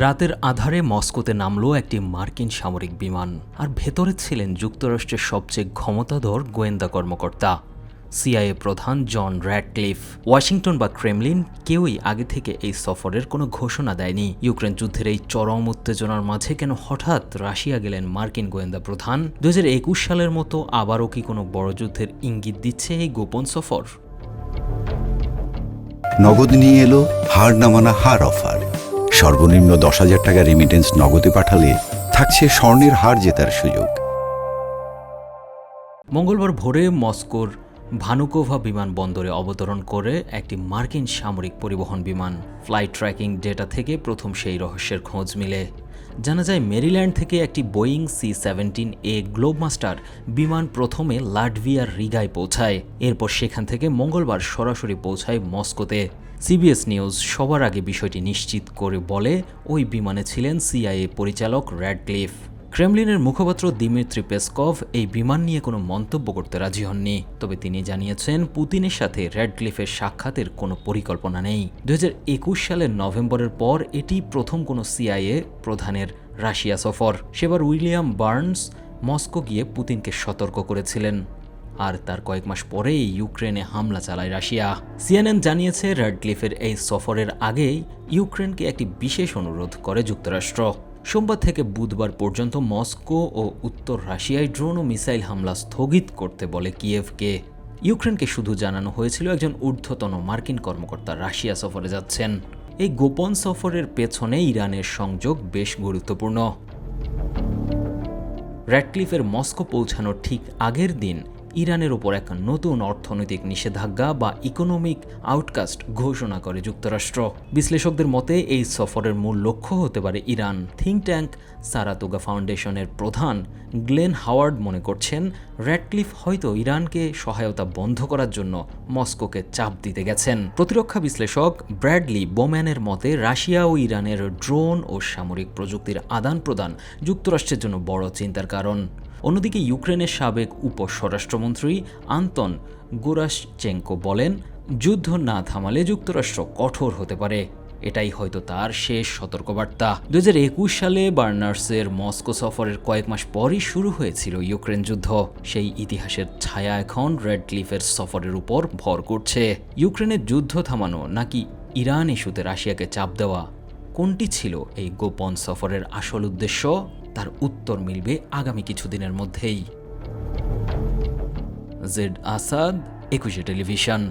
রাতের আধারে মস্কোতে নামল একটি মার্কিন সামরিক বিমান, আর ভেতরে ছিলেন যুক্তরাষ্ট্রের সবচেয়ে ক্ষমতাধর গোয়েন্দা কর্মকর্তা সিআইএ প্রধান জন র্যাডক্লিফ। ওয়াশিংটন বা ক্রেমলিন কেউই আগে থেকে এই সফরের কোনো ঘোষণা দেয়নি। ইউক্রেন যুদ্ধের এই চরম উত্তেজনার মাঝে কেন হঠাৎ রাশিয়া গেলেন মার্কিন গোয়েন্দা প্রধান? 2021 সালের মতো আবারও কি কোনো বড় যুদ্ধের ইঙ্গিত দিচ্ছে এই গোপন সফর? নগদ নিয়ে এলো হার না মানা হার অফার। সর্বনিম্ন 10,000 টাকা রেমিটেন্স নগদে পাঠালে থাকছে স্বর্ণের হার জেতার সুযোগ। মঙ্গলবার ভোরে মস্কোর ভানুকোভা বিমানবন্দরে অবতরণ করে একটি মার্কিন সামরিক পরিবহন বিমান। ফ্লাইট ট্র্যাকিং ডেটা থেকে প্রথম সেই রহস্যের খোঁজ মিলে। জানা যায় মেরিল্যান্ড থেকে একটি বোয়িং C-17A গ্লোবমাস্টার বিমান প্রথমে লাটভিয়ার রিগায় পৌঁছায়। এরপর সেখান থেকে মঙ্গলবার সরাসরি পৌঁছায় মস্কোতে। সিবিএস নিউজ সবার আগে বিষয়টি নিশ্চিত করে বলে, ওই বিমানে ছিলেন সিআইএ পরিচালক র্যাডক্লিফ। ক্রেমলিনের মুখপাত্র দিমিত্রি পেসকভ এই বিমান নিয়ে কোনো মন্তব্য করতে রাজি হননি, তবে তিনি জানিয়েছেন পুতিনের সাথে র্যাডক্লিফের সাক্ষাতের কোনো পরিকল্পনা নেই। 2021 সালের নভেম্বরের পর এটি প্রথম কোনো সিআইএ প্রধানের রাশিয়া সফর। সেবার উইলিয়াম বার্নস মস্কো গিয়ে পুতিনকে সতর্ক করেছিলেন, আর তার কয়েক মাস পরেই ইউক্রেনে হামলা চালায় রাশিয়া। সিএনএন জানিয়েছে র্যাডক্লিফের এই সফরের আগেই ইউক্রেনকে একটি বিশেষ অনুরোধ করে যুক্তরাষ্ট্র। সোমবার থেকে বুধবার পর্যন্ত মস্কো ও উত্তর রাশিয়ায় ড্রোন ও মিসাইল হামলা স্থগিত করতে বলে কিয়েভকে। ইউক্রেনকে শুধু জানানো হয়েছিল একজন ঊর্ধ্বতন মার্কিন কর্মকর্তা রাশিয়া সফরে যাচ্ছেন। এই গোপন সফরের পেছনে ইরানের সংযোগ বেশ গুরুত্বপূর্ণ। র্যাডক্লিফের মস্কো পৌঁছানোর ঠিক আগের দিন ইরানের ওপর এক নতুন অর্থনৈতিক নিষেধাজ্ঞা বা ইকোনমিক আউটকাস্ট ঘোষণা করে যুক্তরাষ্ট্র। বিশ্লেষকদের মতে এই সফরের মূল লক্ষ্য হতে পারে ইরান। থিঙ্ক ট্যাঙ্ক সারাতোগা ফাউন্ডেশনের প্রধান গ্লেন হাওয়ার্ড মনে করছেন, র্যাডক্লিফ হয়তো ইরানকে সহায়তা বন্ধ করার জন্য মস্কোকে চাপ দিতে গেছেন। প্রতিরক্ষা বিশ্লেষক ব্র্যাডলি বোম্যানের মতে রাশিয়া ও ইরানের ড্রোন ও সামরিক প্রযুক্তির আদান প্রদান যুক্তরাষ্ট্রের জন্য বড় চিন্তার কারণ। অন্যদিকে ইউক্রেনের সাবেক উপস্বরাষ্ট্রমন্ত্রী আন্তন গোরাশচেঙ্কো বলেন, যুদ্ধ না থামালে যুক্তরাষ্ট্র কঠোর হতে পারে। এটাই হয়তো তার শেষ সতর্কবার্তা। 2021 সালে বার্নার্সের মস্কো সফরের কয়েক মাস পরই শুরু হয়েছিল ইউক্রেন যুদ্ধ। সেই ইতিহাসের ছায়া এখন র্যাডক্লিফের সফরের উপর ভর করছে। ইউক্রেনের যুদ্ধ থামানো নাকি ইরান ইস্যুতে রাশিয়াকে চাপ দেওয়া, কোনটি ছিল এই গোপন সফরের আসল উদ্দেশ্য? তার উত্তর মিলবে আগামী কিছুদিনের মধ্যেই। Z Asad, 21 television.